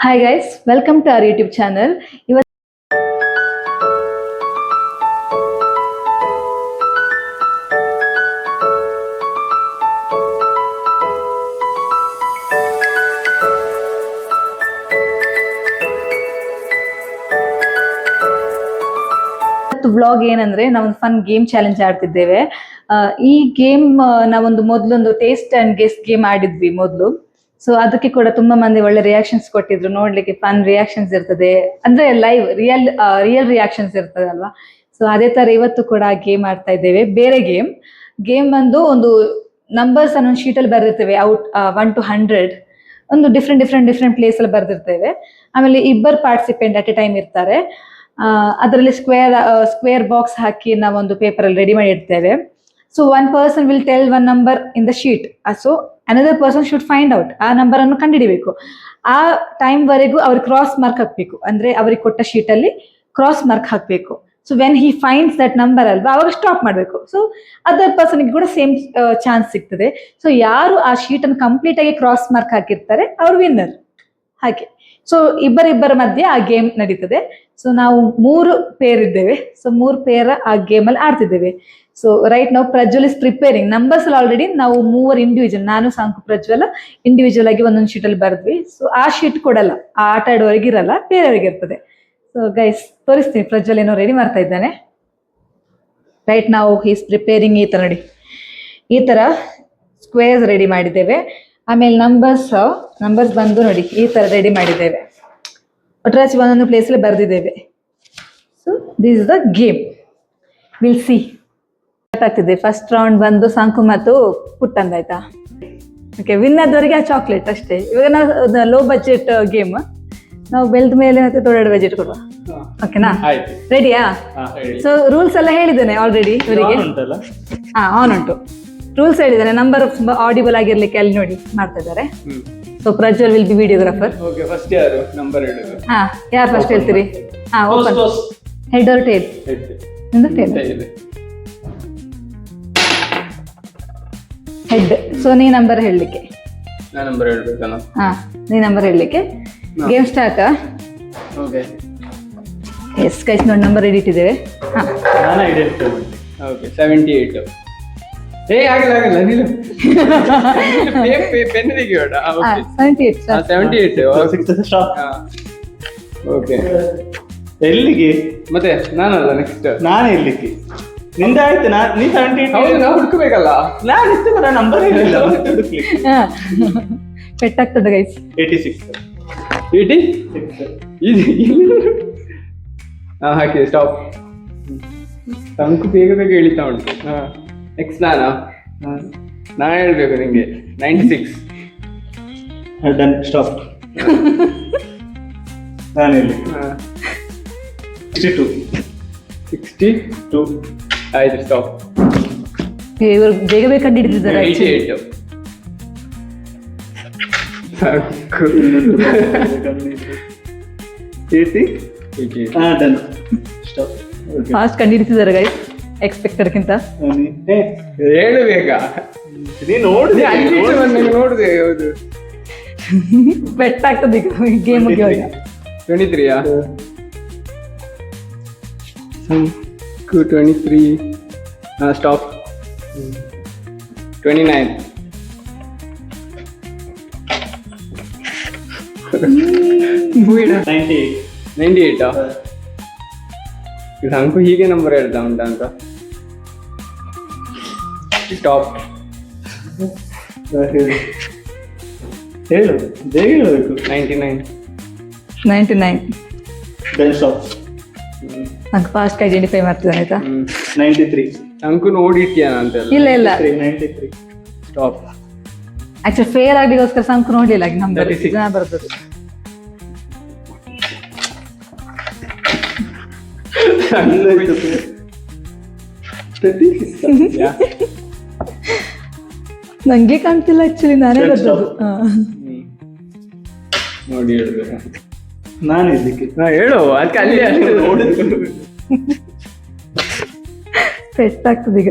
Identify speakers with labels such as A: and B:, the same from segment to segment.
A: Hi guys, welcome to our YouTube channel. Vlog ಏನಂದ್ರೆ ನಾವೊಂದು fun game challenge ಆಡ್ತಿದ್ದೇವೆ. ಈ game ನಾವೊಂದು ಮೊದಲೊಂದು ಟೇಸ್ಟ್ ಅಂಡ್ ಗೆಸ್ ಗೇಮ್ ಆಡಿದ್ವಿ ಮೊದಲು. ಸೊ ಅದಕ್ಕೆ ಕೂಡ ತುಂಬಾ ಮಂದಿ ಒಳ್ಳೆ ರಿಯಾಕ್ಷನ್ಸ್ ಕೊಟ್ಟಿದ್ರು. ನೋಡ್ಲಿಕ್ಕೆ ಫನ್ ರಿಯಾಕ್ಷನ್ಸ್ ಇರ್ತದೆ, ಅಂದ್ರೆ ಲೈವ್ ರಿಯಲ್ ರಿಯಾಕ್ಷನ್ಸ್ ಇರ್ತದೆ ಅಲ್ವಾ. ಸೊ ಅದೇ ತರ ಇವತ್ತು ಕೂಡ ಗೇಮ್ ಆಡ್ತಾ ಇದ್ದೇವೆ. ಬೇರೆ ಗೇಮ್ ಬಂದು ಒಂದು ನಂಬರ್ಸ್ ಅನ್ನೋ ಶೀಟ್ ಅಲ್ಲಿ ಬರೆದಿರ್ತೇವೆ, 1 to 100 ಒಂದು ಡಿಫ್ರೆಂಟ್ ಪ್ಲೇಸ್ ಅಲ್ಲಿ ಬರ್ದಿರ್ತೇವೆ. ಆಮೇಲೆ ಇಬ್ಬರು ಪಾರ್ಟಿಸಿಪೆಂಟ್ ಅಟ್ ಎ ಟೈಮ್ ಇರ್ತಾರೆ. ಅದರಲ್ಲಿ ಸ್ಕ್ವೇರ್ ಬಾಕ್ಸ್ ಹಾಕಿ ನಾವೊಂದು ಪೇಪರ್ ಅಲ್ಲಿ ರೆಡಿ ಮಾಡಿ ಇಡ್ತೇವೆ. So one person will tell one number in the sheet. So another person should find out, ಆ ನಂಬರ್ ಅನ್ನು ಕಂಡುಹಿಡಿಬೇಕು. ಆ ಟೈಮ್ ವರೆಗೂ ಅವ್ರಿಗೆ ಕ್ರಾಸ್ ಮಾರ್ಕ್ ಹಾಕ್ಬೇಕು, ಅಂದ್ರೆ ಅವ್ರಿಗೆ ಕೊಟ್ಟ ಶೀಟ್ ಅಲ್ಲಿ ಕ್ರಾಸ್ ಮಾರ್ಕ್ ಹಾಕ್ಬೇಕು. So when he finds that number ಅಲ್ವಾ, ಅವಾಗ ಸ್ಟಾಪ್ ಮಾಡಬೇಕು. ಸೊ ಅದರ್ ಪರ್ಸನ್ ಕೂಡ ಸೇಮ್ ಚಾನ್ಸ್ ಸಿಗ್ತದೆ. ಸೊ ಯಾರು ಆ ಶೀಟ್ ಅನ್ನು ಕಂಪ್ಲೀಟ್ ಆಗಿ ಕ್ರಾಸ್ ಮಾರ್ಕ್ ಹಾಕಿರ್ತಾರೆ ಅವ್ರು ವಿನ್ನರ್. ಹಾಗೆ ಸೊ ಇಬ್ಬರ ಮಧ್ಯೆ ಆ ಗೇಮ್ ನಡೀತದೆ. ಸೊ ನಾವು 3 ಪೇರ್ ಇದ್ದೇವೆ. ಸೊ 3 ಪೇರ್ ಆ ಗೇಮ್ ಅಲ್ಲಿ ಆಡ್ತಿದ್ದೇವೆ. ಸೊ ರೈಟ್ ನಾವು Prajwal is preparing numbers already ನಾವು 3 ಇಂಡಿವಿಜುವಲ್, ನಾನು ಸಾಂಕು ಪ್ರಜ್ವಲ್ ಇಂಡಿವಿಜುವಲ್ ಆಗಿ ಒಂದೊಂದು ಶೀಟ್ ಅಲ್ಲಿ ಬರ್ದ್ವಿ. ಸೊ ಆ ಶೀಟ್ ಕೊಡಲ್ಲ, ಆ ಆಟ ಆಡುವವರೆಗೆ ಇರಲ್ಲ, ಬೇರೆಯವರಿಗೆ ಇರ್ತದೆ. ಸೊ ಗೈಸ್ ತೋರಿಸ್ತೀನಿ, ಪ್ರಜ್ವಲ್ ಏನೋ ರೆಡಿ ಮಾಡ್ತಾ ಇದ್ದಾನೆ. ರೈಟ್ ನಾವು ಹೀಸ್ ಪ್ರಿಪೇರಿಂಗ್. ಈ ತರ ನೋಡಿ, ಈ ತರ ಸ್ಕ್ವೇರ್ಸ್ ರೆಡಿ ಮಾಡಿದ್ದೇವೆ. ಆಮೇಲೆ ನಂಬರ್ಸ್ ಬಂದು ನೋಡಿ ಈ ತರ ರೆಡಿ ಮಾಡಿದ್ದೇವೆ. ಒಟ್ಟರಾಚಿ ಒಂದೊಂದು ಪ್ಲೇಸ್ ಅಲ್ಲಿ ಬರ್ದಿದ್ದೇವೆ. So this is the game, will see. Start ಆಗ್ತಿದೆ. ಫಸ್ಟ್ ರೌಂಡ್ ಬಂದು ಸಾಂಕು ಮತ್ತು ಪುಟ್ ಅಂದಾಯ್ತಾ. ಓಕೆ, ವಿನ್ ಆದವರಿಗೆ ಆ ಚಾಕ್ಲೇಟ್ ಅಷ್ಟೇ. ಇವಾಗ ನಾವು ಲೋ ಬಜೆಟ್ ಗೇಮ್, ನಾವು ಬೆಲ್ದ ಮೇಲೆ ಮತ್ತೆ ದೊಡ್ಡ ಬಜೆಟ್ ಕೊಡುವ. ಓಕೆನಾ, ರೆಡಿಯಾ? ಸೊ ರೂಲ್ಸ್ ಎಲ್ಲ ಹೇಳಿದ್ದೇನೆ ಆಲ್ರೆಡಿ ಇವರಿಗೆ. ಆನ್ ಉಂಟು, ರೂಲ್ಸ್ ಹೇಳಿದ್ದೇನೆ. ನಂಬರ್ ಆಡಿಬಲ್ ಆಗಿರ್ಲಿಕ್ಕೆ ಅಲ್ಲಿ ನೋಡಿ ಮಾಡ್ತಾ ಇದ್ದಾರೆ. So Prajwal will be videographer.
B: Okay, first ಯಾರು ನಂಬರ್ ಹೇಳೋದು?
A: ಯಾರು ಫಸ್ಟ್ ಹೇಳ್ತೀರಿ? Open. Head or tail? Tail. Head. So ನೀ ನಂಬರ್ ಹೇಳಲಿಕ್ಕೆ.
B: ನಾನು ನಂಬರ್ ಹೇಳ್ಬೇಕಲ್ಲ?
A: ನೀ ನಂಬರ್ ಹೇಳಲಿಕ್ಕೆ. Game start.
B: Okay.
A: Yes guys, ನೋಡಿ ನಂಬರ್ ರೆಡಿ ಇಟ್ಟಿದ್ದೇವೆ.
B: ನಾನು ಐಡೆಂಟಿಫೈ ಮಾಡ್ತೀನಿ. ಓಕೆ, 78. ಆಗಲ್ಲ ನೀನು ಪೆನ್ ತೆಗಿಯೋಣ. 78. ಓಕೆ, ಎಲ್ಲಿಗೆ ಮತ್ತೆ? ನಾನಲ್ಲ ನೆಕ್ಸ್ಟ್. ನಾನು ಎಲ್ಲಿಗೆ? ನಿಂದ ಆಯ್ತು. ನೀ 78. ನಾವು ಹುಡುಕಬೇಕಲ್ಲ. ನಾನು ಇಷ್ಟು ಬರ ನಂಬರ್ ಹೇಳಿಲ್ಲ,
A: ಪೆಟ್ಟಾಗ್ತದೆ ಗೈಸ್.
B: 86. ಹಾಕಿ ಸ್ಟಾಪ್. ತಂಕು ಬೇಗ ಎಳಿತಾ ಉಂಟು. ನೆಕ್ಸ್ಟ್ ನಾ ಹೇಳ್ಬೇಕು ನಿಂಗೆ. 96.
C: Done, stop. ನಾನು ಹೇಳಿ
B: 62. ಆಯ್ತು, ಸ್ಟಾಪ್.
A: ಇವರು ಬೇಗ ಕಂಡು ಹಿಡಿದಿದ್ದಾರೆ.
B: 88.
C: Done, stop.
A: ಫಾಸ್ಟ್ ಕಂಡು ಹಿಡಿತಿದ್ದಾರೆ ಗೈಸ್, ಎಕ್ಸ್ಪೆಕ್ಟರ್ಗಿಂತ.
B: ಹೇಳು ಬೇಗ. ನೀನು ನೋಡಿದೆ. ಹೌದು,
A: ಪೆಟ್ಟಾಗ್ತದೆ ಈಗ ಗೇಮ್ ಮುಗಿಯುವಾಗ.
B: 23. 23. ಸ್ಟಾಪ್. 29. 98. ಇದು ಹೀಗೆ ನಂಬರ್ ಹೇಳ್ತಾ ಉಂಟಾ ಅಂತ. ಸ್ಟಾಪ್.
C: ಹೇಳು, ಬೇಗ ಹೇಳಬೇಕು.
A: 99.
C: Done, stop.
A: ನಂಗೆ ಫಾಸ್ಟ್ ಐಡೆಂಟಿಫೈ ಮಾಡ್ತಿದ್ದಾನೆ ಆಯ್ತಾ.
C: 93.
B: ಅಂಕು ನೋಡಿಟ್ಯಾನ ಅಂತ.
A: ಇಲ್ಲ
C: 93.
B: ಸ್ಟಾಪ್.
A: ಆಕ್ಚುಲಿ ಫೇರ್ ಆಗ್ಲಿಕ್ಕೋಸ್ಕರ ಸಂಕು ನೋಡ್ಲಿಲ್ಲ ನಂಬರ್ ಬರ್ತದೆ. ನಂಗೆ ಕಾಣ್ತಿಲ್ಲ ಆಕ್ಚುಲಿ, ನಾನೇ ಬರ್ತದ್ದು.
B: ನೋಡಿ ಹೇಳ್ಬೇಕು.
C: ನಾನು ಇದಕ್ಕೆ
B: ಹೇಳು, ಅದಕ್ಕೆ ಅಲ್ಲಿ ಅಷ್ಟು ನೋಡಿದ್ರು
A: ಪೆಟ್ಟಾಗ್ತದೆ ಈಗ.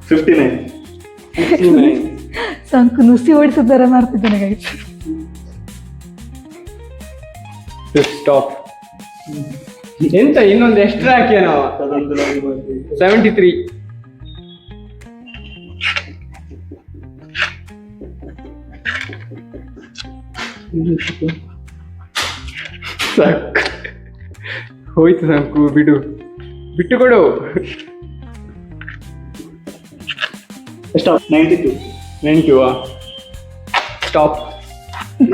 C: 59.
A: ಸಂಕು ನುಸಿ ಓಡಿಸೋ ತರ ಮಾಡ್ತಿದ್ದಾನೆ ಗೈಸ್.
D: ಸ್ಟಾಪ್. ಎಂತ ಇನ್ನೊಂದು ಎಕ್ಸ್ಟ್ರಾ ಹಾಕಿಯ ನಾವು.
C: ಅದೊಂದು ನಾವು ಮಾಡ್ತೀವಿ.
D: 73. ಸಾಕು ಹೋಯ್ತು ಸಾಕು, ಬಿಟ್ಟು ಕೊಡು.
C: ಸ್ಟಾಪ್. 92.
D: 92. ಸ್ಟಾಪ್.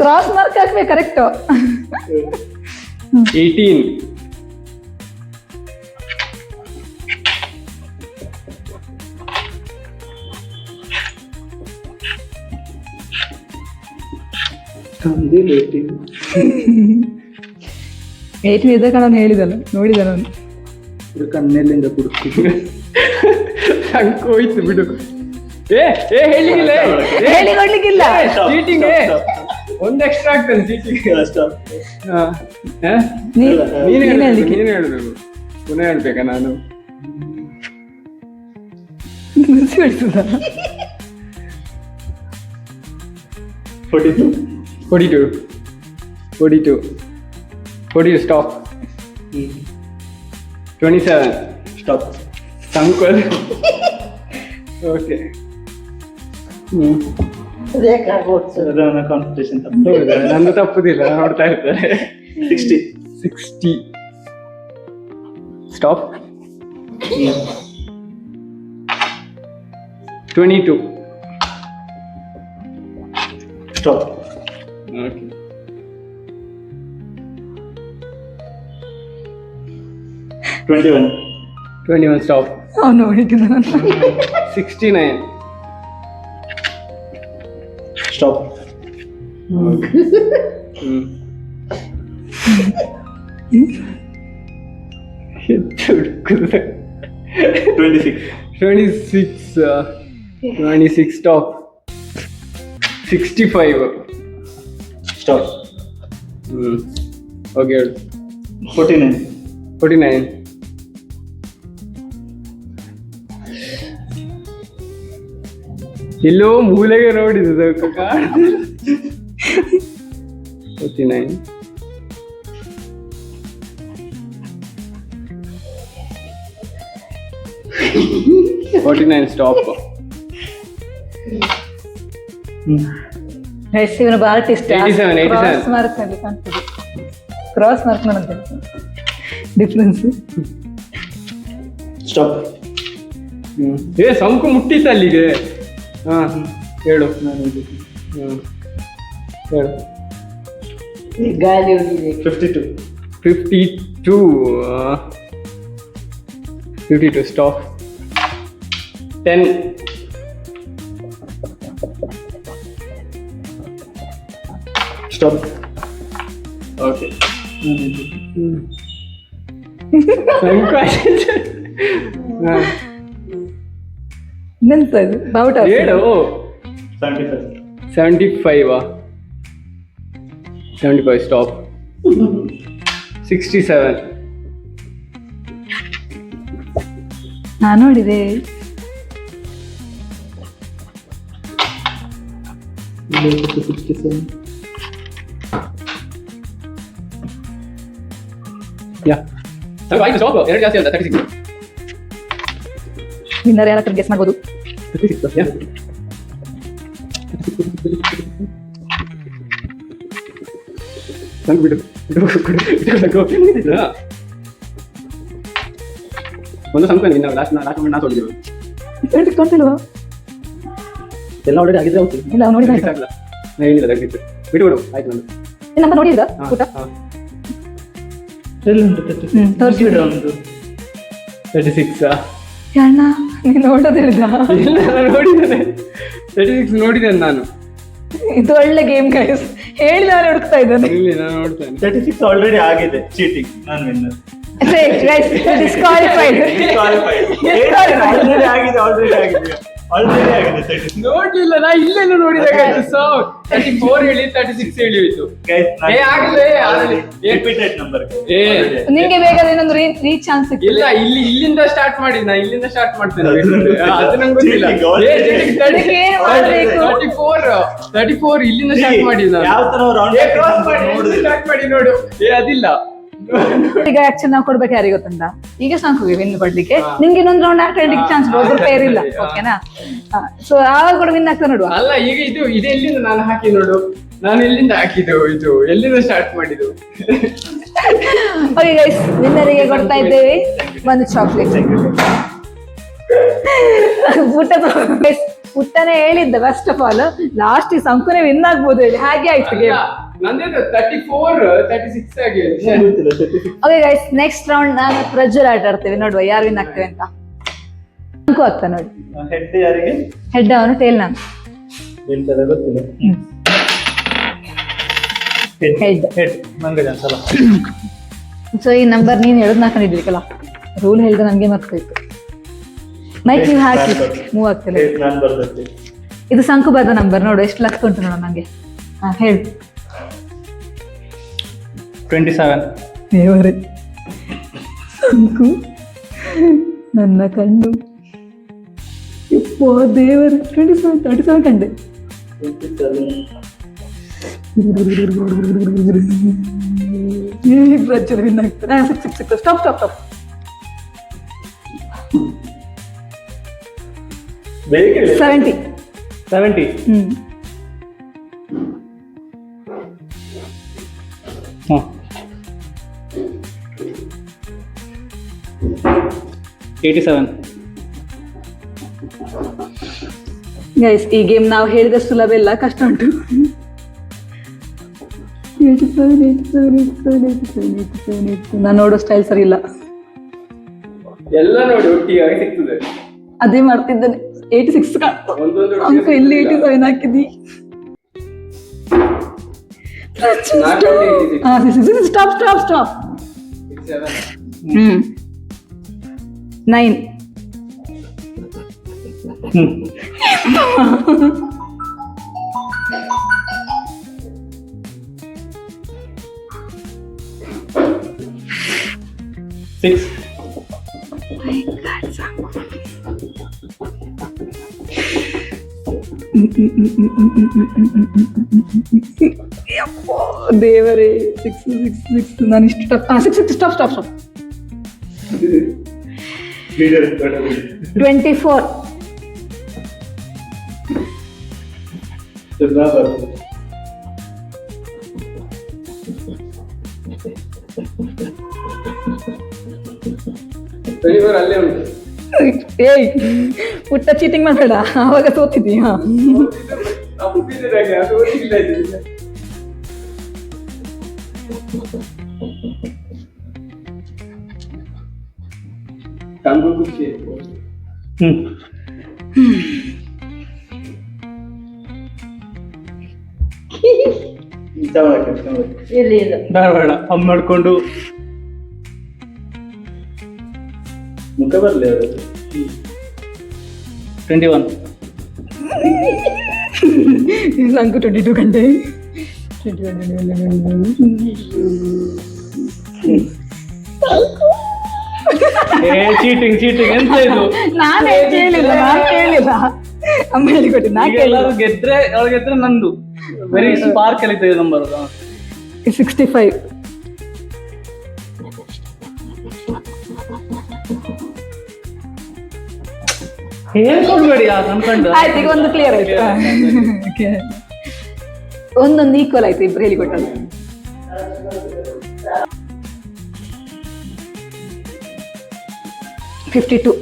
A: ಕ್ರಾಸ್ ಮಾರ್ಕ್ ಹಾಕ್ಬೇಕು ಕರೆಕ್ಟ್.
D: 18.
C: ತಂದೆ ರೇಟಿಂಗ್
A: 8 ಇದ್ದಾಗ ನಾನು ಹೇಳಿದಲ್ಲ, ನೋಡಿದ ನಾನು.
C: ಇದು ಕಣ್ಣೆಲ್ಲಿಂದ ಕುಡಿಸ್ತೀವಿ.
D: ಸಾಕು ಹೋಯ್ತು ಬಿಡು. ಏ ಹೇಳಿಗಿಲ್ಲ,
A: ಹೇಳಿಕೊಡ್ಲಿಕ್ಕಿಲ್ಲ.
D: ಚೀಟಿಂಗ್ ಒಂದು ಎಕ್ಸ್ಟ್ರಾ ಆಗ್ತದೆ ಚೀಟಿಂಗ್.
C: ಸ್ಟಾಪ್.
D: ನೀನು ಹೇಳ್ಬೇಕು. ಪುನಃ ಹೇಳ್ಬೇಕಾ ನಾನು?
A: ಮುಗಿಸಿ ಬಿಡ್ತದ.
C: 42.
D: 42 ಸ್ಟಾಪ್. 27
C: ಸ್ಟಾಪ್.
D: ಸಂಕಲ್. ಓಕೆ.
C: ಅದನ್ನ ಕಾನ್ಸಂಟ್ರೇಷನ್
D: ನಂದು ತಪ್ಪುದಿಲ್ಲ, ನೋಡ್ತಾ ಇರ್ತಾರೆ.
C: 60.
D: ಸ್ಟಾಪ್. 22.
C: ಸ್ಟಾಪ್.
D: ಓಕೆ.
C: 21.
D: ಸ್ಟಾಪ್.
A: ಅವನು ಹೇಳಿದ ನಾನು.
D: 69.
C: ಸ್ಟಾಪ್.
D: ಹುಡುಕುದು. 26 ಸ್ಟಾಪ್. 65.
C: ಸ್ಟಾಪ್.
D: ಓಕೆ ಹೇಳು.
C: 49.
D: 49. ಎಲ್ಲೋ ಮೂಲೆಗೆ ನೋಡಿದ 49. 49 ಸ್ಟಾಪ್.
A: ಇವನು ಆರ್ಟಿಸ್ಟ್.
D: 87.
A: ಕ್ರಾಸ್ ಮಾರ್ಕ್ ಅಲ್ಲಿ ಕಾಣ್ತದೆ. ಕ್ರಾಸ್ ಮಾರ್ಕ್ ನನಗೆ ಡಿಫ್ರೆನ್ಸ್.
C: ಸ್ಟಾಪ್.
D: ಸಂಕು ಮುಟ್ಟಿತ್ತು ಅಲ್ಲಿಗೆ. ಹಾ ಹೇಳು. ಹೇಳು.
C: 52.
D: 52 ಸ್ಟಾಪ್. 10.
C: ಸ್ಟಾಪ್.
D: ಓಕೆ. ಸಂಕು
A: ಇನ್ನೆಂತ ಇದು ಬಾವುಟ
D: ಹೇಳು.
C: 75.
D: 75. 75 ಸ್ಟಾಪ್. 67.
A: ನಾನು ನೋಡಿದೆ.
C: 67.
D: ಆಯ್ತು ಸ್ಟಾಪ್. 2 ಜಾಸ್ತಿ ಅಂತ 36.
A: ವಿನ್ನರ್ ಯಾರ ಗೆಸ್ ಮಾಡ್ಬೋದು.
D: 36. ಸಂಕು ಬಿಡು. ಒಂದು ಸಂಕು ಲಾಸ್ಟ್ ನಾ ತೋರಿದ್ರು
A: ಕಾಣ್ತಿಲ್ವಾ?
C: ಎಲ್ಲ ಆಲ್ರೆಡಿ ಆಗಿದ್ರೆ ಹೌದು.
A: ಇಲ್ಲ ಅವ್ನು ನೋಡಿದ.
D: ನಾ ಹೇಳಿಲ್ಲ ತೆಗ್ದಿತ್ತು. ಬಿಡು ಆಯ್ತು ನಂದು.
A: ನಮ್ಮ ನೋಡಿದ ಊಟ ತೋರಿಸಿ
C: ಒಂದು
D: 36.
A: ಅಣ್ಣ ನೀನು ನೋಡೋದು ಹೇಳಿದ.
D: ಇಲ್ಲ ನಾನು ನೋಡಿದ್ದೇನೆ. 36 ನೋಡಿದ್ದೇನೆ ನಾನು.
A: ಇದು ಒಳ್ಳೆ ಗೇಮ್ ಗೈಸ್. ಹೇಳಿ ನಾನು ಹುಡುಕ್ತಾ ಇದ್ದೇನೆ.
D: ಇಲ್ಲಿ ನಾನು ನೋಡ್ತೇನೆ.
C: 36 ಆಲ್ರೆಡಿ ಆಗಿದೆ. ಚೀಟಿಂಗ್. ನಾನು ವಿನ್ನರ್.
A: ಡಿಸ್ಕ್ವಾಲಿಫೈಡ್.
C: ಆಲ್ರೆಡಿ ಆಗಿದೆ. ಆಲ್ರೆಡಿ ಆಗಿದೆ 36.
D: ನೋಡ್ಲಿಲ್ಲ ನಾ ಇಲ್ಲೆಲ್ಲ ನೋಡಿದಾಗ 34 ಹೇಳಿ 36 ಹೇಳಿ ಹೋಯ್ತು.
C: Guys,
D: ಏ, ಆಗ್ಲೇ,
C: ರಿಪೀಟೆಡ್ ನಂಬರ್.
D: ಏ
A: ನಿಂಗೆ ಬೇಗ ಇನ್ನೊಂದು ರೀಚ್ ಚಾನ್ಸ್
D: ಇಲ್ಲ, ಇಲ್ಲಿಂದ ಸ್ಟಾರ್ಟ್ ಮಾಡಿ, ನಾ ಇಲ್ಲಿಂದ ಸ್ಟಾರ್ಟ್ ಮಾಡ್ತೇನೆ. ಅದು ನಂಗೆ ಗೊತ್ತಿಲ್ಲ.
A: ಅದಕ್ಕೆ ಏನ್ ಮಾಡ್ಬೇಕು?
D: 34 ಇಲ್ಲಿಂದ ಸ್ಟಾರ್ಟ್ ಮಾಡಿ
C: ಯಾವ ತರ
D: ಸ್ಟಾರ್ಟ್ ಮಾಡಿ ನೋಡು. ಅದಿಲ್ಲ.
A: ಈಗ ಆಕ್ಚುಲಿ ನಾವು ಕೊಡ್ಬೇಕು ಯಾರಿಗೆ ಗೊತ್ತಂತ, ಈಗ ಸಾಕು ವಿನ್ ಕೊಡ್ಲಿಕ್ಕೆ. ನಿಂಗೆ ಇನ್ನೊಂದು ರೌಂಡ್ ಆಟ ಆಡ್ಲಿಕ್ಕೆ ಚಾನ್ಸ್ ಒಬ್ರು ಪೇರ್ ಇಲ್ಲ, ಓಕೆನಾ? ಸೊ ಆವಾಗ ಕೂಡ ವಿನ್ ಆಗ್ತಾ ನೋಡುವ.
D: ಅಲ್ಲ, ಈಗ ಇದು ಎಲ್ಲಿಂದ ನಾನು ಹಾಕಿ ನೋಡು. ನಾನು ಎಲ್ಲಿಂದ ಹಾಕಿದ್ದು, ಇದು ಎಲ್ಲಿಂದ ಸ್ಟಾರ್ಟ್ ಮಾಡಿದ್ದು.
A: ಓಕೆ ಗೈಸ್, ವಿನ್ನರಿಗೆ ಕೊಡ್ತಾ ಇದ್ದೇವೆ ಒಂದು ಚಾಕ್ಲೇಟ್. ಪುಟ್ಟನೇ ಹೇಳಿದ್ದ ಫಸ್ಟ್ ಆಫ್ ಆಲ್ ಲಾಸ್ಟ್ ಸಂಕುನೇ ವಿನ್ ಆಗ್ಬೋದು ಹೇಳಿ, ಹಾಗೆ ಆಯ್ತು ಗೇಮ್.
D: ನಂದೇನು 34 36 ಆಗಿ.
A: ಓಕೆ ಗೈಸ್, ನೆಕ್ಸ್ಟ್ ರೌಂಡ್ ನಾನು ಪ್ರಜ್ವಲ್ ಆಟ ಆಡ್ತೇವೆ, ನೋಡುವ ಯಾರು ವಿನ್ ಆಗ್ತೇವೆ ಅಂತ. ಅಂಕು ಆಗ್ತಾ ನೋಡಿ.
C: ಹೆಡ್ ಯಾರಿಗೆ?
A: ಹೆಡ್ ಅವನು, ಟೇಲ್ ನಾನು.
C: ಹೇಳ್ತಾರೆ ಗೊತ್ತಿಲ್ಲ.
A: ಹೆಡ್
C: ನಂಗೆ ಅನ್ಸಲ್ಲ.
A: ಸೊ ಈ ನಂಬರ್ ನೀನ್ ಹೇಳೋದು ನಾ ಕಂಡಿದ್ಲಿಕ್ಕಲ್ಲ, ರೂಲ್ ಹೇಳಿದ್ರೆ ನನ್ಗೆ ಮರ್ತಾಯ್ತು. ಮೈಕ್ ನೀವು ಹಾಕಿ ಮೂವ್ ಆಗ್ತಿಲ್ಲ.
C: ನಾನು ಬರ್ತೈತೆ.
A: ಇದು ಸಂಕು ಬರದ ನಂಬರ್, ನೋಡು ಎಷ್ಟು ಲಕ್ಷ ಉಂಟು ನೋಡು ನಂಗೆ. ಹಾ ಹೇಳು.
C: 27.
A: ದೇವರೇ, ಸಂಕು ನನ್ನ ಕಣ್ಣು, ದೇವರು. 37 ಕಂಡೆ.
C: 27.
A: ಪ್ರಜ್ವಲ್ ವಿನ್ ಆಗ್ತಾರೆ. ಸ್ಟಾಪ್.
C: ಬೇಗ ಹೇಳಿ.
A: 70.
C: 70. ಹಾಂ. 87.
A: ಗೈಸ್, ಈ ಗೇಮ್ ನಾವು ಹೇಳಿದ ಸುಲಭ ಇಲ್ಲ, ಕಷ್ಟ ಉಂಟು. 87. ನಾನು ನೋಡೋ ಸ್ಟೈಲ್ ಸರಿ ಇಲ್ಲ.
D: ಎಲ್ಲ ನೋಡಿ ಒಟ್ಟಿಗೆ ಸಿಗ್ತದೆ.
A: ಅದೇ ಮಾಡ್ತಿದ್ದೇನೆ. 86
D: ಒಂದೊಂದು
A: ಅಂಕ ಇಲ್ಲಿ 87 ಹಾಕಿದ್ದಿ. ಸ್ಟಾಪ್. 9.
C: Six.
A: ದೇವರೇ, 6 ನಾನು ಇಷ್ಟು ಸ್ಟಾಪ್. 24.
D: ಅಲ್ಲೇ ಉಂಟು.
A: ಏಯ್ ಪುಟ್ಟ ಚೀಟಿಂಗ್ ಮಾಡಬೇಡ, ಆವಾಗ ಸೋತಿದ್ದಿ. ಹಾ
C: ಬೇಡ ಹಮ್ ಮಾಡ್ಕೊಂಡು ಮುಖ ಬರ್ಲಿ ಅದು. 21.
A: ನಂಗೂ 22 ಗಂಟೆ.
C: ಚೀಟಿಂಗ್ ಎಂತ ಇದು?
A: ನಾನೇ ಕೇಳಿಲ್ಲ ಅಮ್ಮ ಹೇಳಿಕೊಟ್ಟೆ.
C: ಎಲ್ಲರೂ ಗೆದ್ರೆ ನಂದು ವೆರಿ ಸ್ಪಾರ್ಕ್ ಅಲ್ಲಿ ನಂಬರ್
A: 65.
C: ಹೇಳ್ಕೊಡ್ಬೇಡಿ ಅನ್ಕೊಂಡು.
A: ಆಯ್ತು, ಈಗ ಒಂದು ಕ್ಲಿಯರ್ ಆಯ್ತು. ಒಂದೊಂದು ಈಕ್ವಲ್ ಆಯ್ತು, ಇಬ್ರು ಹೇಳಿಕೊಟ್ಟದ್ದು. 52.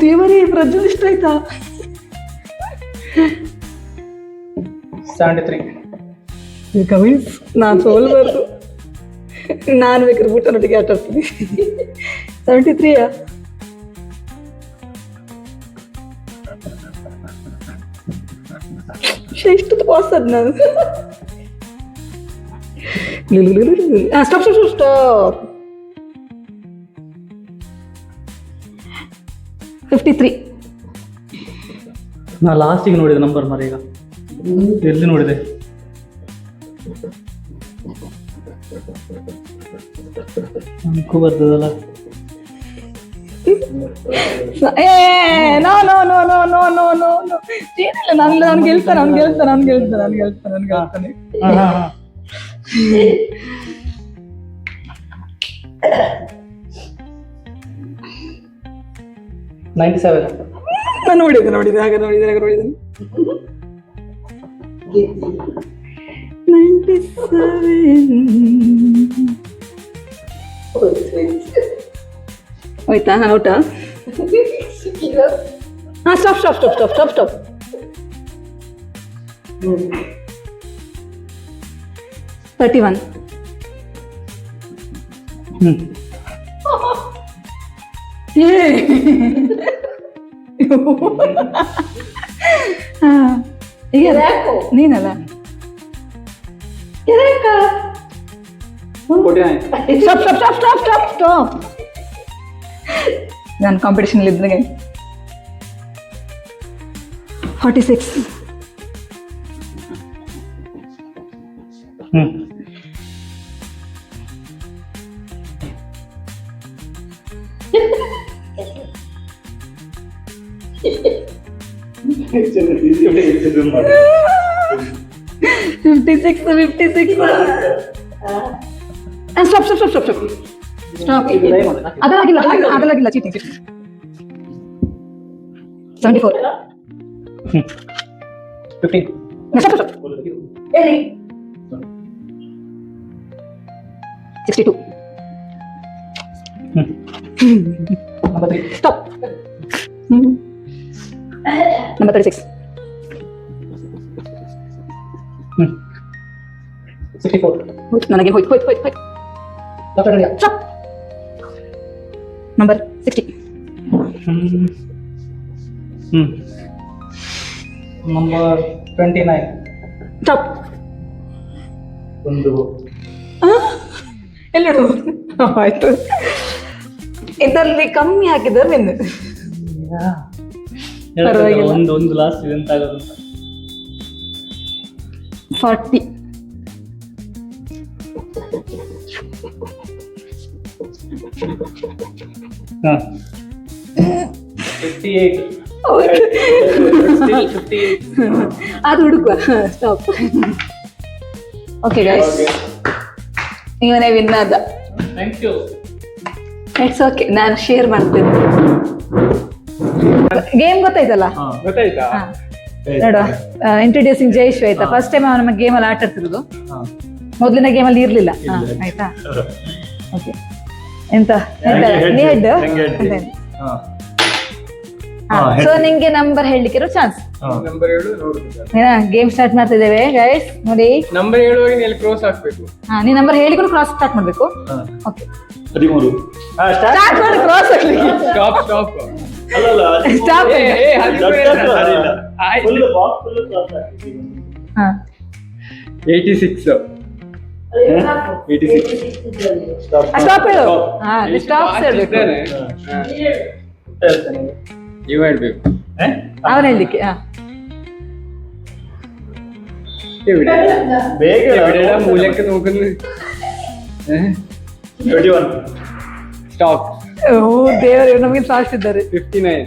A: ದೇವರೇ, ಪ್ರಜ್ವಲ್ ಇಷ್ಟ ಆಯ್ತಾ?
C: 73.
A: ನಾನು ಸೋಲ್ಬಾರ್ದು, ನಾನು ಬೇಕಾದ್ರೆ ಬುಟ್ಟನೊಟ್ಟಿಗೆ ಆಟ ಆಡ್ತೀನಿ. 73. ಇಷ್ಟೊತ್ತು ಪಾಸ್ ಅದ್ ನಾನು. Stop stop stop. 53.
C: ನಾ ಲಾಸ್ಟಿಗೆ ನೋಡಿದೆ ನಂಬರ್ ಮರ ಈಗ ಎಲ್ಲಿ ನೋಡಿದೆ ಅನ್ಕೋ ಬರ್ತದಲ್ಲ.
A: No no no no no no no no ಏನಿಲ್ಲ, ನಾನು ಗೆಲ್ತಾನೆ. ನಾನು ನೋಡಿದೆ 97. ಹೋಯ್ತಾ ನಾನು ಊಟ? ಹಾ ಸ್ಟಾಪ್. 31. ಈಗ ನೀನಲ್ಲ ಸ್ಟಾಪ್. ನಾನು ಕಾಂಪಿಟೇಷನ್ ಇದ್ದಾಗ 46. Stop. ಅದಲ್ಲಾಗಿಲ್ಲ cheating. 74.
C: 15.
A: Stop. 62.
C: Number 3.
A: Stop. Number 36.
C: 64.
A: ನನಗೆ ಹೋಯ್ತು. Stop. Number 60.
C: Number 29.
A: Stop. ಎಲ್ಲರೂ ಆಯ್ತು. ಇದರಲ್ಲಿ ಕಮ್ಮಿ ಹಾಕಿದ್ರೆ ನಿಂದು ಪರವಾಗಿಲ್ಲ.
C: ಒಂದು ಲಾಸ್ಟ್ ಎಂತ ಆಗೋದು
A: 40.
C: ಹಾ 58. Still 58.
A: ಅದು ಹುಡುಕುವ. ಸ್ಟಾಪ್. ಓಕೆ ಗೈಸ್, ಇವನೇ ವಿನ್ ಆದ.
C: Thank you.
A: ಇಟ್ಸ್ ಓಕೆ, ನಾನು ಶೇರ್ ಮಾಡ್ತೇನೆ. ಗೇಮ್ ಗೊತ್ತಾಯ್ತಲ್ಲ?
D: ಗೊತ್ತಾಯ್ತಾ?
A: ಹಾ. ನೋಡುವ, ಇಂಟ್ರೊಡ್ಯೂಸಿಂಗ್ ಜಯೇಶ್ ಆಯ್ತಾ. ಫಸ್ಟ್ ಟೈಮ್ ನಮ್ಮ ಗೇಮಲ್ಲಿ ಆಟ ಆಡ್ತಿರೋದು. ಮೊದಲಿನ ಗೇಮಲ್ಲಿ ಇರ್ಲಿಲ್ಲ. ಆಯ್ತಾ? ಓಕೆ. ಎಂತ ನೀ ಹೆಡ್. ಸೊ ನಿಂಗೆ ನಂಬರ್ ಹೇಳಲಿಕ್ಕೆ ಚಾನ್ಸ್.
D: ನಂಬರ್ 7 ನೋಡುದು.
A: ಗೇಮ್ ಸ್ಟಾರ್ಟ್ ಮಾಡ್ತಿದ್ದೇವೆ ಗೈಸ್, ನೋಡಿ.
D: ನಂಬರ್ 7 ಹೋಗಿ ಎಲ್ಲಿ ಕ್ರಾಸ್ ಹಾಕ್ಬೇಕು.
A: ನೀ ನಂಬರ್ ಹೇಳಿಕೊಂಡು ಕ್ರಾಸ್ ಸ್ಟಾರ್ಟ್ ಮಾಡ್ಬೇಕು. ಓಕೆ
B: 13.
A: ಸ್ಟಾರ್ಟ್ ಮಾಡಿ ಕ್ರಾಸ್ ಹಾಕ್ಲಿಕ್ಕೆ.
D: ಸ್ಟಾಪ್.
A: ಸ್ಟಾಪ್.
D: ಏ 86.
A: ಸ್ಟಾಪ್ ಹೇಳು. ಸ್ಟಾಪ್ ಹೇಳ್ಬೇಕು.
D: ಇವ ಹೇಳ್ಬೇಕು.
A: ಅವನ ಹೇಳಲಿಕ್ಕೆ.
D: ಮೂಲಕ್ಕೆ ನೋക്കുന്നു.
B: 21.
D: ಸ್ಟಾಪ್.
A: ಓ ದೇವರು, ನಮಗೆ ಫಾಸ್ಟ್ ಇದ್ದಾರೆ.
D: 59.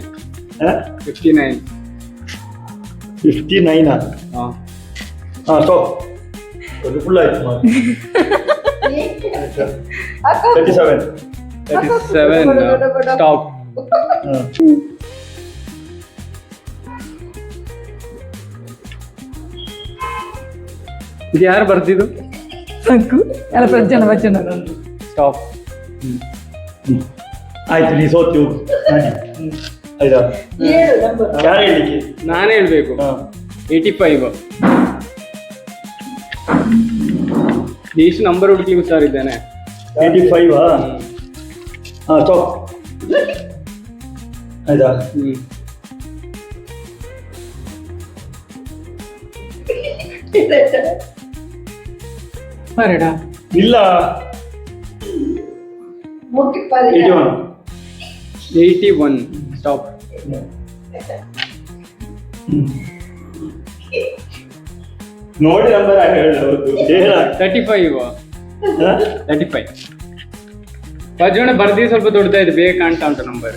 B: 59. ಸ್ಟಾಪ್. ಫುಲ್ ಆಯ್ತು. 37.
D: ಸ್ಟಾಪ್. ಇದು ಯಾರು ಬರ್ತಿದ್ದು?
A: ಸಂಕು ಎಲ್ಲ ವಚನ.
D: ಸ್ಟಾಪ್.
B: ಆಯ್ತು, ನೀ ಸೋತು. ಆಯ್ತಾ? ಯಾರು ಹೇಳಿಕ್ಕೆ?
D: ನಾನೇ ಹೇಳ್ಬೇಕು. 85. ಎಷ್ಟು ನಂಬರ್ ಹುಡುಕಿ ಹುಷಾರಿದ್ದೇನೆ.
B: 85. ಸ್ಟಾಪ್. ಆಯ್ತಾ?
D: ಬರಡ
B: ಇಲ್ಲ 81.
D: 81 ಸ್ಟಾಪ್.
B: ನೋಡಿ ನಂಬರ್ ಹೇಳಬಹುದು.
D: 35 ಪಜೋಣ ಬರ್ದಿ ಸ್ವಲ್ಪ ದೊಡ್ಡದ ಇದೆ, ಬೇಗ ಕಾಣ್ತಾ ಉಂಟು ನಂಬರ್.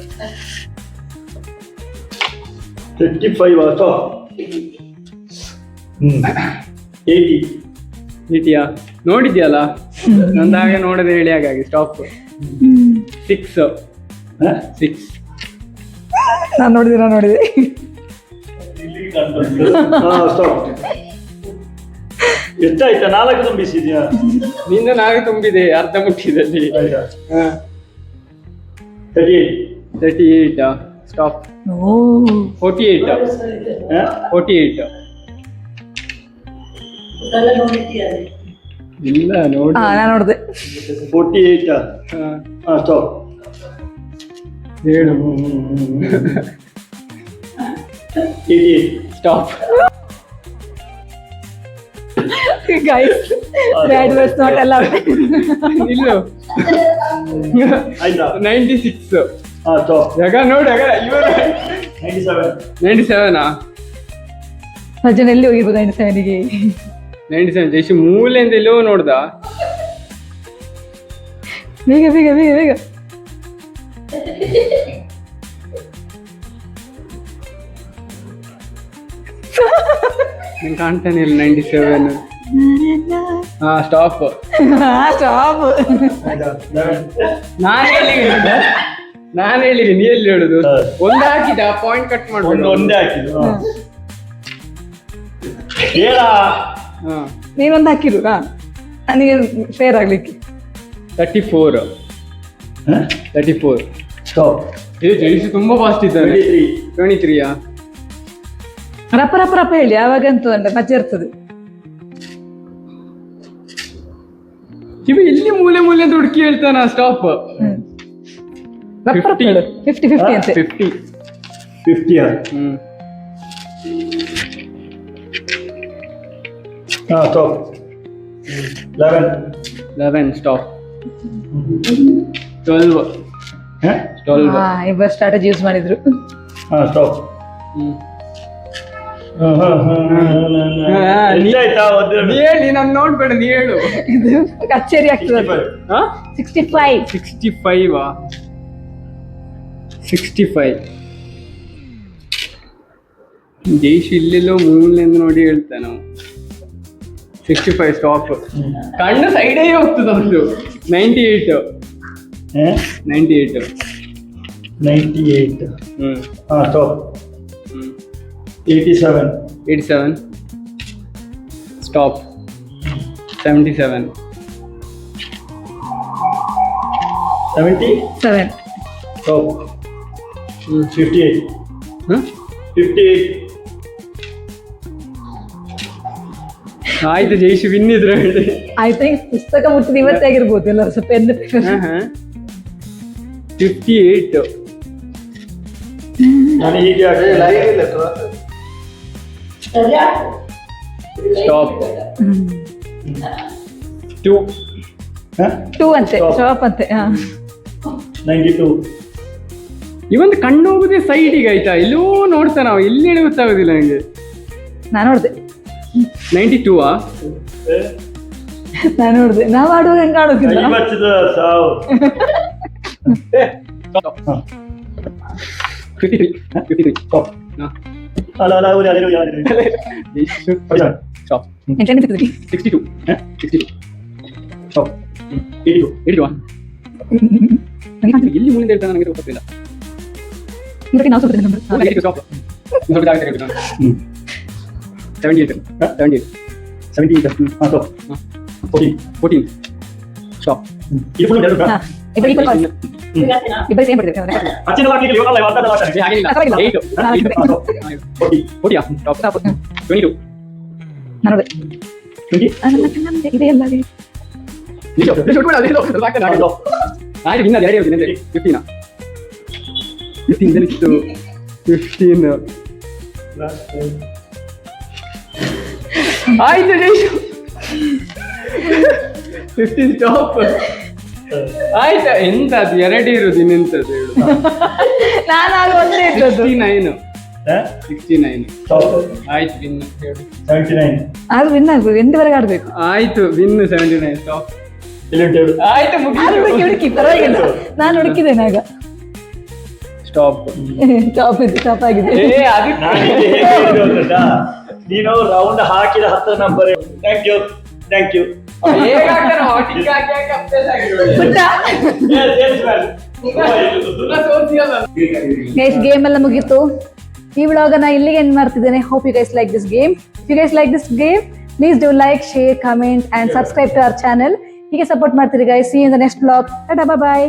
B: 55 ಆಯ್ತು. 80.
D: ಇದೆಯಾ ನೋಡಿದ್ಯಲ್ಲ, ನಂದು ಹಾಗೆ ನೋಡದೆ ಹೇಳಿ ಹಾಗಾಗಿ ಸ್ಟಾಪ್. 6
A: ನಾನು ನೋಡಿದೆ
B: ಎಷ್ಟಾಯ್ತಾ? 4 ತುಂಬಿಸಿದ್ಯಾ?
D: ನಿಂದ 4 ತುಂಬಿದೆ, ಅರ್ಧ ಮುಟ್ಟಿದೆ ಅಲ್ಲಿ. 38 ಸ್ಟಾಪ್. 48 ಇಲ್ಲ ನೋಡಿ.
A: ನಾನು ನೋಡಿದೆ.
B: 48 stop.
D: 7 stop.
A: Guys, bad words not allowed.
D: ಇಲ್ಲ
B: ಆಯ್ತಾ?
D: 96
B: ಸ್ಟಾಪ್.
D: ಯಾಕ ನೋಡಿ ಆಗ ಇವರು 97
A: ಸಜ್ಜನ್ ಎಲ್ಲಿ ಹೋಗಿರ್ಬೋದು 97ಗೆ?
D: 97 ಜೈಶು ಮೂಲೆಯಿಂದ ಎಲ್ಲೋ ನೋಡ್ದ.
A: ಬೇಗ
D: ನಂಗೆ ಕಾಣ್ತಾನೆ ಇಲ್ಲ. 97 ಸ್ಟಾಪ್.
A: ಸ್ಟಾಪ್.
D: ನಾನು ಹೇಳಿದೆ ನೀ ಎಲ್ಲಿ ಹೇಳುದು? ಒಂದು ಹಾಕಿದ ಪಾಯಿಂಟ್ ಕಟ್ ಮಾಡ್ಬೋದು.
B: ಒಂದೇ ಹಾಕಿದ್ದು. ಹೇಳ
A: ನೀನೊಂದು ಹಾಕಿರು ನನಗೆ ಫೇರ್ ಆಗ್ಲಿಕ್ಕೆ.
D: 34
B: ಸ್ಟಾಪ್.
D: ಜೈಸು ತುಂಬಾ ಫಾಸ್ಟ್ ಇದ್ದಾನೆ. 23
A: ರಪ್ಪ ಹೇಳಿ, ಯಾವಾಗಂತೂ ಅಂದ್ರೆ ಮಜಾ ಇರ್ತದೆ.
D: ಇವ ಇಲ್ಲಿ ಮೂಲೆ ಅಂತ ಹುಡುಕಿ ಹೇಳ್ತಾನ. ಸ್ಟಾಪ್.
A: 50 ಅಂತೆ.
B: 50 ಸ್ಟಾಪ್.
D: 11 ಸ್ಟಾಪ್. 12
A: ಇಬ್ಬರು ಸ್ಟ್ರಾಟಜಿ ಯೂಸ್ ಮಾಡಿದ್ರು.
B: ಸ್ಟಾಪ್.
D: ಹೇಳಿ, ನಾನು ನೋಡ್ಬೇಡ, ನೀ ಹೇಳು.
A: ಇದು ಕಚೇರಿ ಆಗ್ತದೆ. 65
D: 65 ಜೈಶ್ ಇಲ್ಲೆಲ್ಲೋ ಮೂಲೆಂದು ನೋಡಿ ಹೇಳ್ತಾನ. 65 ಸ್ಟಾಪ್. ಕಣ್ಣ ಸೈಡೇ ಹೋಗ್ತದ ಒಂದು. 98
B: ಸ್ಟಾಪ್. 87
D: ಸ್ಟಾಪ್. 77
B: ಸ್ಟಾಪ್. 58
D: ಆಯ್ತು ಜೈಶ್ ವಿನ್ ಇದ್ರೆ ಹೇಳಿ.
A: ಆಯ್ತು, ಈ ಪುಸ್ತಕ ಮುಟ್ಟಿದ ಇವತ್ತೇ ಆಗಿರ್ಬೋದು ಎಲ್ಲರೂ ಸ್ವಲ್ಪ ಪೆನ್
D: 58
B: ನಾನು ಹೀಗೆ
D: ಸ್ಟಾಪ್.
A: 2 ಅಂತೆ. ಸ್ಟಾಪ್ ಅಂತೆ.
B: 92
D: ಇವಂದು ಕಣ್ಣು ಹೋಗುದೇ ಸೈಡಿಗೆ. ಆಯ್ತಾ, ಎಲ್ಲೋ ನೋಡ್ತಾ ನಾವು ಎಲ್ಲಿ ಹೇಳಿ ಗೊತ್ತಾಗೋದಿಲ್ಲ ನಂಗೆ.
A: ನಾನು ನೋಡ್ದೆ.
D: 92
A: ನಾನು ನೋಡ್ದೆ. ನಾವು ಆಡುವಾಗ ಹಂಗೆ ಆಡೋದಿಲ್ಲ.
D: 53
B: ಸ್ಟಾಪ್.
D: ಸ್ಟಾಪ್. 62
B: ಸ್ಟಾಪ್. 82
D: ಎಲ್ಲಿ ಮುಂದೆ ಹೇಳ್ತಾನೆ ನನಗೆ ಗೊತ್ತಿಲ್ಲ.
A: ನಾವು ಸ್ವಲ್ಪ ನಂಬರ್.
D: 78 ಸ್ಟಾಪ್. 78 14 ಸ್ಟಾಪ್.
A: ಇಬ್ಬರು ಸೇಮ್ ಬಿಡ್ತೇವೆ. ಸ್ಟಾಪ್.
D: 22
A: ನಾನು ನೋಡ್ದೆ. ಇದೆ ಎಲ್ಲ
D: ಆಯ್ತು, ಇನ್ನ 2 ಹೇಳ್ತೀನಿ. 15 15 ಆಯ್ತು ಜೈಶು 15 ಸ್ಟಾಪ್ ಆಯ್ತಾ ಎಂತ ಅದು 2 ಇರುದು ಇನ್ನೆಂತದ್ದು ಹೇಳು
A: ನಾನು ಆಗ ಒಂದೇ ಇದ್ದದ್ದು
D: 69 ಆಯ್ತು ವಿನ್ ಹೇಳು
E: 79
A: ಅದು ವಿನ್ ಆಗ್ಬೋದು ಎಂಟವರೆಗೆ ಆಡ್ಬೇಕು
D: ಆಯ್ತು ವಿನ್ 79 ಸ್ಟಾಪ್ ಆಯ್ತು
A: ಅದು
D: ಮುಗಿತು
A: ಹುಡುಕಿ ಪರವಾಗಿಲ್ಲ ನಾನು ಹುಡುಕಿದ್ದೇನೆ ಆಗ
D: ಸ್ಟಾಪ್
A: ಸ್ಟಾಪ್ ಆಗಿದೆ
D: ಅದಕ್ಕೆ
E: ನಾನು ಇಲ್ಲಿ ಹೇಗೆ ಹೇಳಿದ್ದು ಗೊತ್ತಾ? ನೀನು ರೌಂಡ್ ಹಾಕಿದ 10 ನಂಬರ್ ಥ್ಯಾಂಕ್ ಯು
D: ಹೇಗಾಗ್ತಾನೆ ನಾವು ಟಿಕ್ ಹಾಕಿ ಹಾಕಿ ಅಭ್ಯಾಸ ಆಗಿರೋದು
A: ಪುಟ್ಟ ಗೈಸ್ ಗೇಮ್ ಎಲ್ಲ ಮುಗೀತು. ಈ ವ್ಲಾಗನ್ನ ಇಲ್ಲಿಗೆ ಎಂಡ್ ಮಾಡ್ತಿದ್ದೇನೆ. Hope you guys like this game. If you guys like this game please do like, share, comment and subscribe to our channel. ಹೀಗೆ ಸಪೋರ್ಟ್ ಮಾಡ್ತೀರಿ guys. See in the next vlog. Tata, bye by.